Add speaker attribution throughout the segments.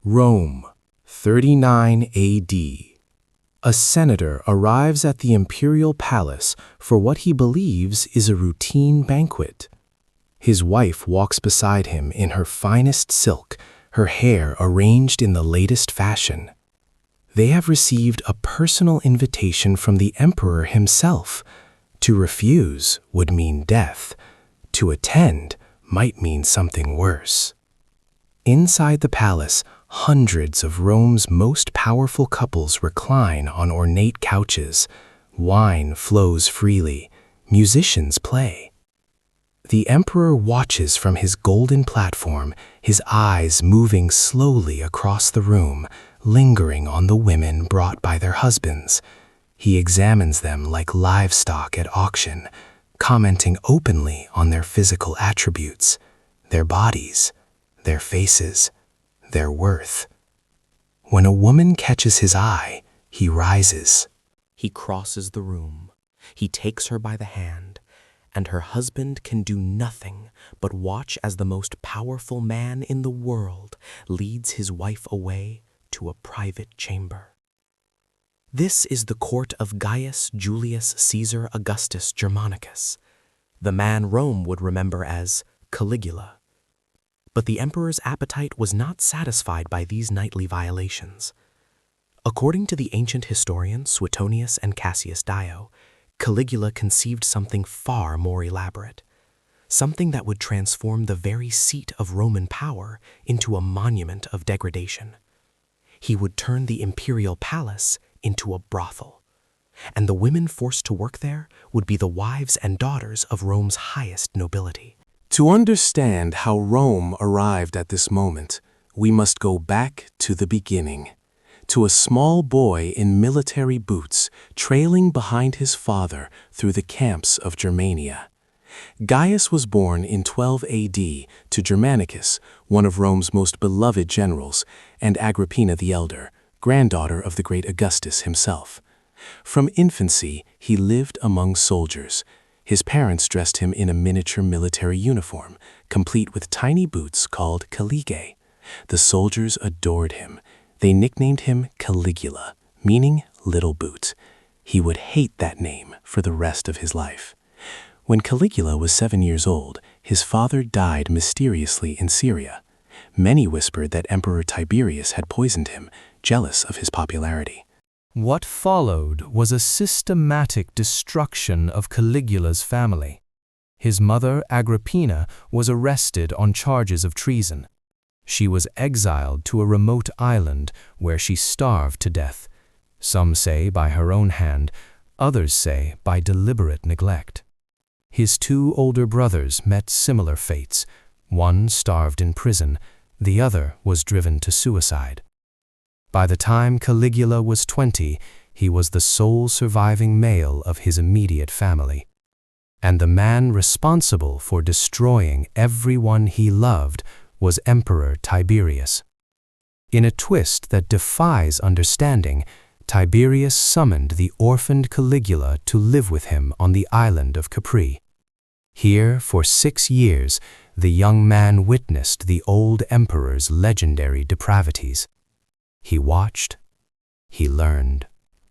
Speaker 1: Rome, 39 AD. A senator arrives at the imperial palace for what he believes is a routine banquet. His wife walks beside him in her finest silk, her hair arranged in the latest fashion. They have received a personal invitation from the emperor himself. To refuse would mean death. To attend might mean something worse. Inside the palace, hundreds of Rome's most powerful couples recline on ornate couches. Wine flows freely. Musicians play. The emperor watches from his golden platform, his eyes moving slowly across the room, lingering on the women brought by their husbands. He examines them like livestock at auction, commenting openly on their physical attributes, their bodies, their faces, their worth. When a woman catches his eye, he rises.
Speaker 2: He crosses the room. He takes her by the hand, and her husband can do nothing but watch as the most powerful man in the world leads his wife away to a private chamber. This is the court of Gaius Julius Caesar Augustus Germanicus, the man Rome would remember as Caligula. But the emperor's appetite was not satisfied by these nightly violations. According to the ancient historians Suetonius and Cassius Dio, Caligula conceived something far more elaborate, something that would transform the very seat of Roman power into a monument of degradation. He would turn the imperial palace into a brothel, and the women forced to work there would be the wives and daughters of Rome's highest nobility.
Speaker 1: To understand how Rome arrived at this moment, we must go back to the beginning, to a small boy in military boots trailing behind his father through the camps of Germania. Gaius was born in 12 AD to Germanicus, one of Rome's most beloved generals, and Agrippina the Elder, granddaughter of the great Augustus himself. From infancy, he lived among soldiers. His parents dressed him in a miniature military uniform, complete with tiny boots called caligae. The soldiers adored him. They nicknamed him Caligula, meaning little boot. He would hate that name for the rest of his life. When Caligula was 7 years old, his father died mysteriously in Syria. Many whispered that Emperor Tiberius had poisoned him, jealous of his popularity.
Speaker 3: What followed was a systematic destruction of Caligula's family. His mother, Agrippina, was arrested on charges of treason. She was exiled to a remote island where she starved to death. Some say by her own hand, others say by deliberate neglect. His 2 older brothers met similar fates. One starved in prison, the other was driven to suicide. By the time Caligula was 20, he was the sole surviving male of his immediate family. And the man responsible for destroying everyone he loved was Emperor Tiberius. In a twist that defies understanding, Tiberius summoned the orphaned Caligula to live with him on the island of Capri. Here, for 6 years, the young man witnessed the old emperor's legendary depravities. He watched. He learned.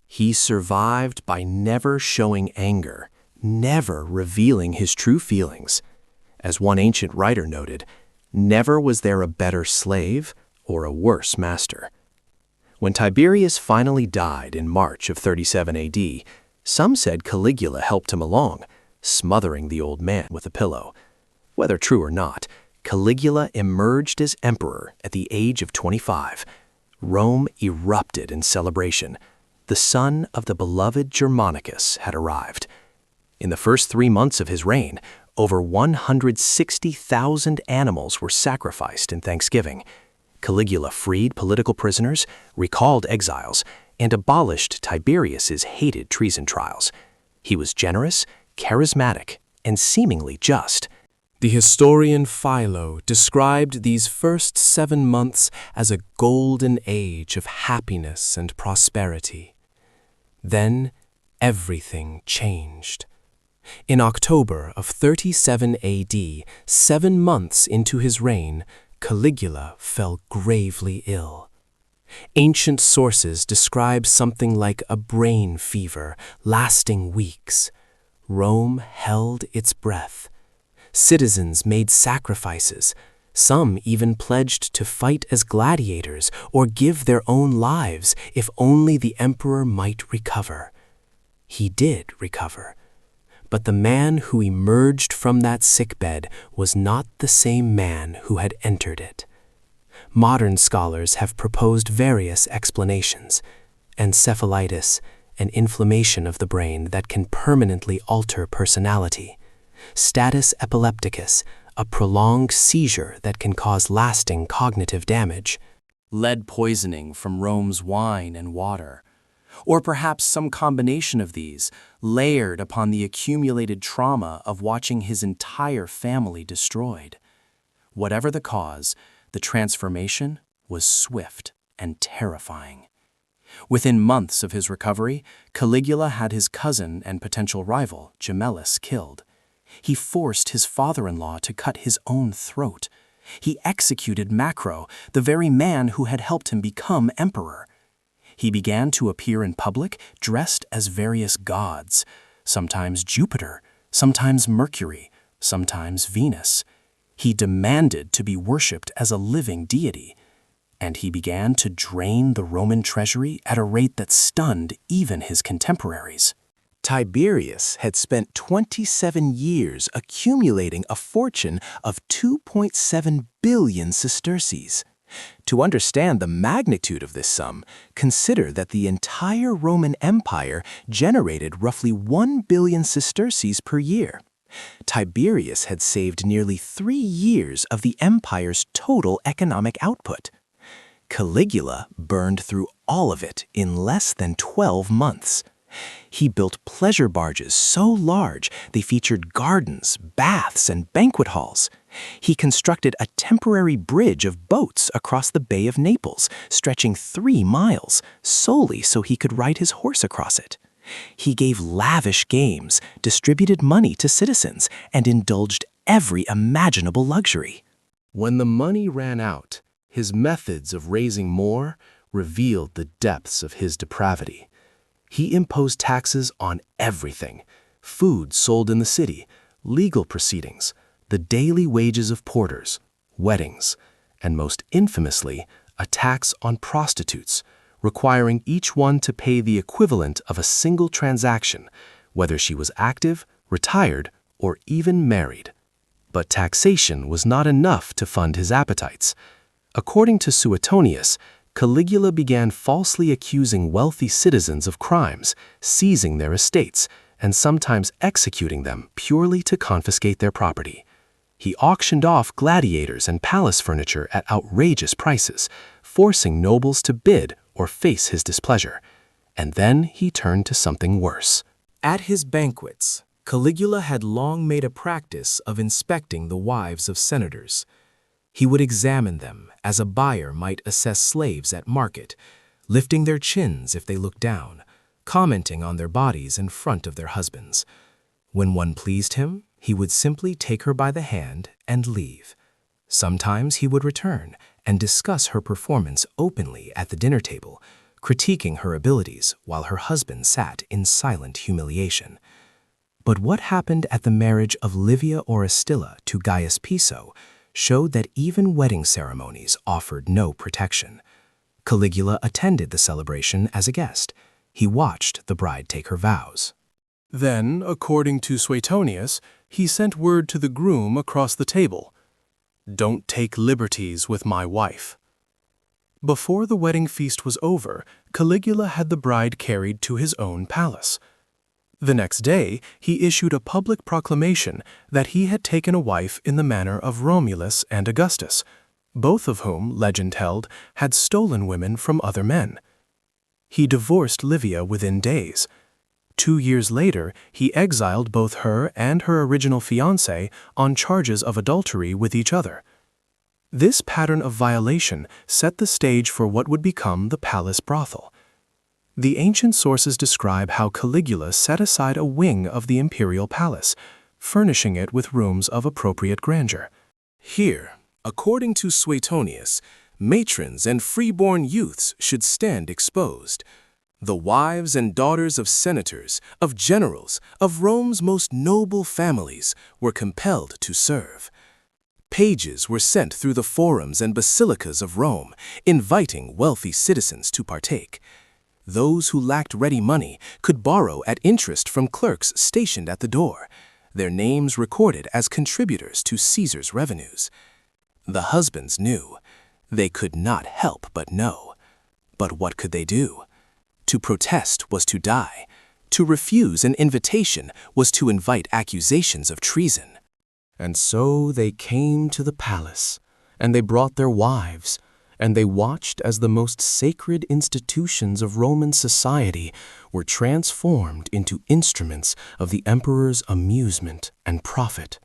Speaker 2: He survived by never showing anger, never revealing his true feelings. As one ancient writer noted, never was there a better slave or a worse master. When Tiberius finally died in March of 37 AD, some said Caligula helped him along, smothering the old man with a pillow. Whether true or not, Caligula emerged as emperor at the age of 25. Rome erupted in celebration. The son of the beloved Germanicus had arrived. In the first 3 months of his reign, over 160,000 animals were sacrificed in thanksgiving. Caligula freed political prisoners, recalled exiles, and abolished Tiberius's hated treason trials. He was generous, charismatic, and seemingly just.
Speaker 1: The historian Philo described these first 7 months as a golden age of happiness and prosperity. Then everything changed. In October of 37 AD, 7 months into his reign, Caligula fell gravely ill. Ancient sources describe something like a brain fever lasting weeks. Rome held its breath. Citizens made sacrifices. Some even pledged to fight as gladiators or give their own lives if only the emperor might recover. He did recover. But the man who emerged from that sickbed was not the same man who had entered it. Modern scholars have proposed various explanations: encephalitis, an inflammation of the brain that can permanently alter personality; status epilepticus, a prolonged seizure that can cause lasting cognitive damage;
Speaker 2: Lead poisoning from Rome's wine and water, or perhaps some combination of these, layered upon the accumulated trauma of watching his entire family destroyed. Whatever the cause, the transformation was swift and terrifying. Within months of his recovery, Caligula had his cousin and potential rival, Gemellus, killed. He forced his father-in-law to cut his own throat. He executed Macro, the very man who had helped him become emperor. He began to appear in public dressed as various gods, sometimes Jupiter, sometimes Mercury, sometimes Venus. He demanded to be worshipped as a living deity, and he began to drain the Roman treasury at a rate that stunned even his contemporaries.
Speaker 1: Tiberius had spent 27 years accumulating a fortune of 2.7 billion sesterces. To understand the magnitude of this sum, consider that the entire Roman Empire generated roughly 1 billion sesterces per year. Tiberius had saved nearly 3 years of the empire's total economic output. Caligula burned through all of it in less than 12 months. He built pleasure barges so large they featured gardens, baths, and banquet halls. He constructed a temporary bridge of boats across the Bay of Naples, stretching 3 miles, solely so he could ride his horse across it. He gave lavish games, distributed money to citizens, and indulged every imaginable luxury. When the money ran out, his methods of raising more revealed the depths of his depravity. He imposed taxes on everything: food sold in the city, legal proceedings, the daily wages of porters, weddings, and most infamously, a tax on prostitutes, requiring each one to pay the equivalent of a single transaction, whether she was active, retired, or even married. But taxation was not enough to fund his appetites. According to Suetonius, Caligula began falsely accusing wealthy citizens of crimes, seizing their estates, and sometimes executing them purely to confiscate their property. He auctioned off gladiators and palace furniture at outrageous prices, forcing nobles to bid or face his displeasure. And then he turned to something worse. At his banquets, Caligula had long made a practice of inspecting the wives of senators. He would examine them as a buyer might assess slaves at market, lifting their chins if they looked down, commenting on their bodies in front of their husbands. When one pleased him, he would simply take her by the hand and leave. Sometimes he would return and discuss her performance openly at the dinner table, critiquing her abilities while her husband sat in silent humiliation. But what happened at the marriage of Livia Orestilla to Gaius Piso showed that even wedding ceremonies offered no protection. Caligula attended the celebration as a guest. He watched the bride take her vows. Then, according to Suetonius, he sent word to the groom across the table: "Don't take liberties with my wife." Before the wedding feast was over, Caligula had the bride carried to his own palace. The next day, he issued a public proclamation that he had taken a wife in the manner of Romulus and Augustus, both of whom, legend held, had stolen women from other men. He divorced Livia within days. 2 years later, he exiled both her and her original fiancé on charges of adultery with each other. This pattern of violation set the stage for what would become the palace brothel. The ancient sources describe how Caligula set aside a wing of the imperial palace, furnishing it with rooms of appropriate grandeur. Here, According to Suetonius, matrons and freeborn youths should stand exposed. The wives and daughters of senators, of generals, of Rome's most noble families were compelled to serve. Pages were sent through the forums and basilicas of Rome, inviting wealthy citizens to partake. Those who lacked ready money could borrow at interest from clerks stationed at the door, their names recorded as contributors to Caesar's revenues. The husbands knew. They could not help but know. But what could they do? To protest was to die. To refuse an invitation was to invite accusations of treason. And so they came to the palace, and they brought their wives, and they watched as the most sacred institutions of Roman society were transformed into instruments of the emperor's amusement and profit.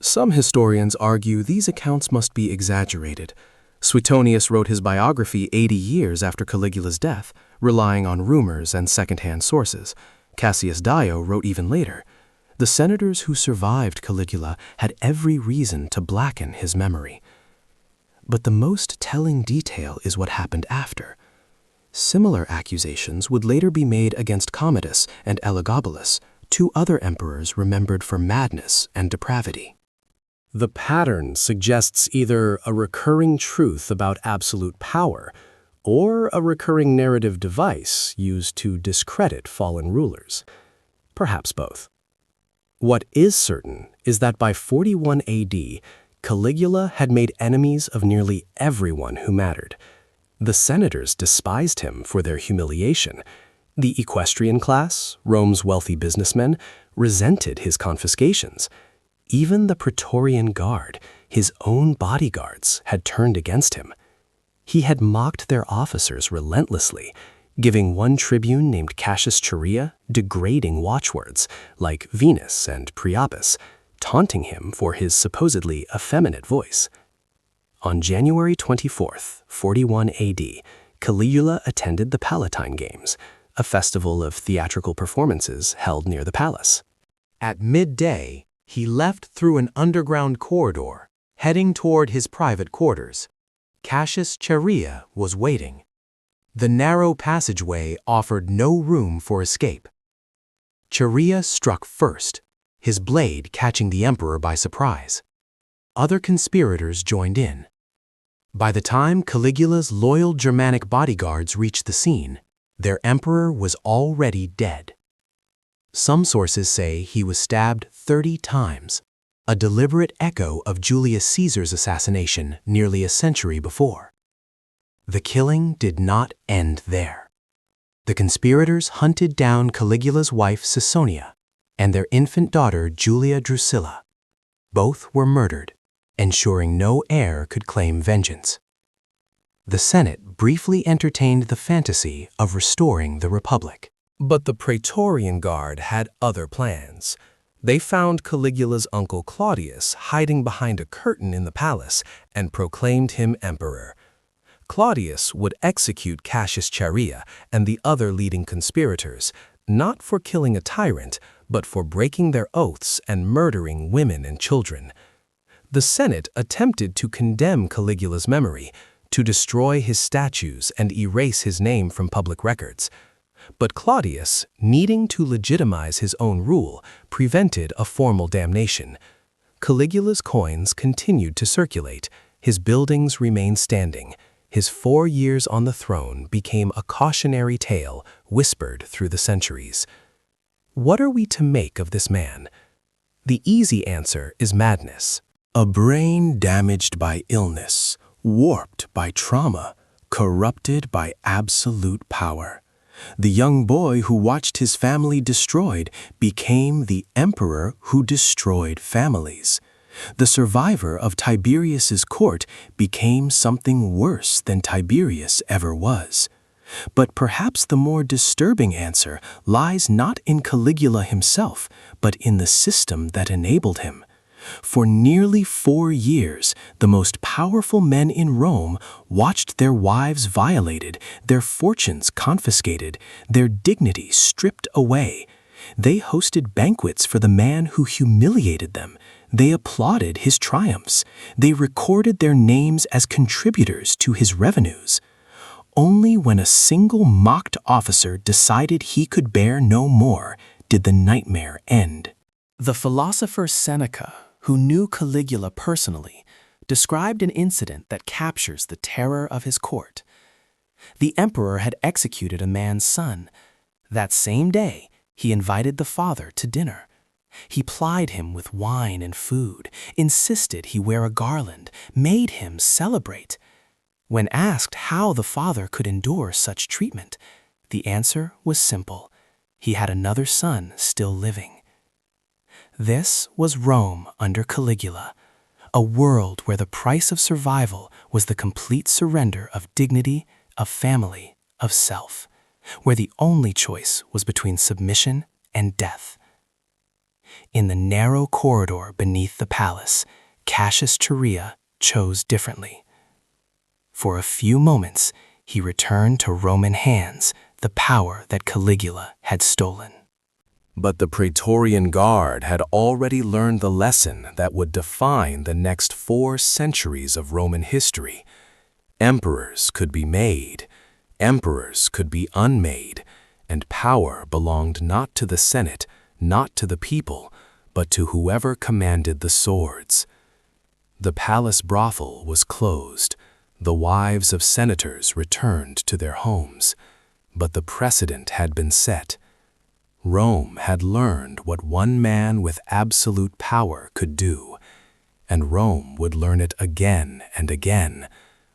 Speaker 1: Some historians argue these accounts must be exaggerated. Suetonius wrote his biography 80 years after Caligula's death, relying on rumors and second-hand sources. Cassius Dio wrote even later. The senators who survived Caligula had every reason to blacken his memory. But the most telling detail is what happened after. Similar accusations would later be made against Commodus and Elagabalus, two other emperors remembered for madness and depravity. The pattern suggests either a recurring truth about absolute power or a recurring narrative device used to discredit fallen rulers. Perhaps both. What is certain is that by 41 AD, Caligula had made enemies of nearly everyone who mattered. The senators despised him for their humiliation. The equestrian class, Rome's wealthy businessmen, resented his confiscations. Even the Praetorian Guard, his own bodyguards, had turned against him. He had mocked their officers relentlessly, giving one tribune named Cassius Chaerea degrading watchwords like Venus and Priapus, taunting him for his supposedly effeminate voice. On January 24, 41 AD, Caligula attended the Palatine Games, a festival of theatrical performances held near the palace.
Speaker 2: At midday, he left through an underground corridor, heading toward his private quarters. Cassius Chaerea was waiting. The narrow passageway offered no room for escape. Chaerea struck first, his blade catching the emperor by surprise. Other conspirators joined in. By the time Caligula's loyal Germanic bodyguards reached the scene, their emperor was already dead. Some sources say he was stabbed 30 times, a deliberate echo of Julius Caesar's assassination nearly a century before. The killing did not end there. The conspirators hunted down Caligula's wife Caesonia and their infant daughter Julia Drusilla. Both were murdered, ensuring no heir could claim vengeance. The Senate briefly entertained the fantasy of restoring the Republic.
Speaker 1: But the Praetorian Guard had other plans. They found Caligula's uncle Claudius hiding behind a curtain in the palace and proclaimed him emperor. Claudius would execute Cassius Chaerea and the other leading conspirators, not for killing a tyrant, but for breaking their oaths and murdering women and children. The Senate attempted to condemn Caligula's memory, to destroy his statues and erase his name from public records. But Claudius, needing to legitimize his own rule, prevented a formal damnation. Caligula's coins continued to circulate, his buildings remained standing. His 4 years on the throne became a cautionary tale whispered through the centuries. What are we to make of this man? The easy answer is madness. A brain damaged by illness, warped by trauma, corrupted by absolute power. The young boy who watched his family destroyed became the emperor who destroyed families. The survivor of Tiberius's court became something worse than Tiberius ever was. But perhaps the more disturbing answer lies not in Caligula himself, but in the system that enabled him. For nearly 4 years, the most powerful men in Rome watched their wives violated, their fortunes confiscated, their dignity stripped away. They hosted banquets for the man who humiliated them. They applauded his triumphs. They recorded their names as contributors to his revenues. Only when a single mocked officer decided he could bear no more did the nightmare end.
Speaker 2: The philosopher Seneca, who knew Caligula personally, described an incident that captures the terror of his court. The emperor had executed a man's son. That same day, he invited the father to dinner. He plied him with wine and food, insisted he wear a garland, made him celebrate. When asked how the father could endure such treatment, the answer was simple. He had another son still living. This was Rome under Caligula, a world where the price of survival was the complete surrender of dignity, of family, of self, where the only choice was between submission and death. In the narrow corridor beneath the palace, Cassius Chaerea chose differently. For a few moments, he returned to Roman hands the power that Caligula had stolen.
Speaker 1: But the Praetorian Guard had already learned the lesson that would define the next 4 centuries of Roman history. Emperors could be made, emperors could be unmade, and power belonged not to the Senate, not to the people, but to whoever commanded the swords. The palace brothel was closed. The wives of senators returned to their homes. But the precedent had been set. Rome had learned what one man with absolute power could do, and Rome would learn it again and again,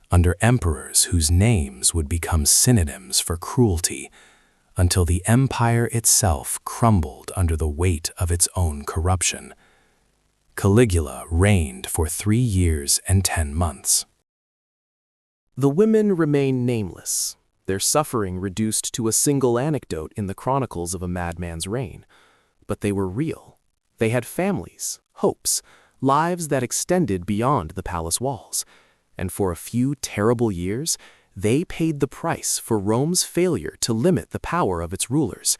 Speaker 1: under emperors whose names would become synonyms for cruelty, until the empire itself crumbled under the weight of its own corruption. Caligula reigned for 3 years and 10 months.
Speaker 2: The women remain nameless, their suffering reduced to a single anecdote in the chronicles of a madman's reign. But they were real. They had families, hopes, lives that extended beyond the palace walls. And for a few terrible years, they paid the price for Rome's failure to limit the power of its rulers.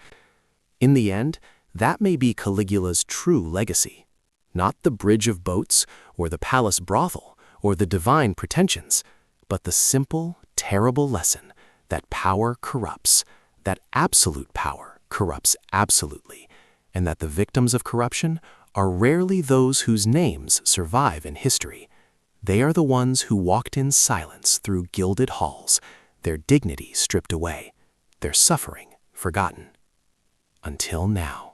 Speaker 2: In the end, that may be Caligula's true legacy. Not the bridge of boats, or the palace brothel, or the divine pretensions, but the simple, terrible lesson that power corrupts, that absolute power corrupts absolutely, and that the victims of corruption are rarely those whose names survive in history. They are the ones who walked in silence through gilded halls, their dignity stripped away, their suffering forgotten. Until now.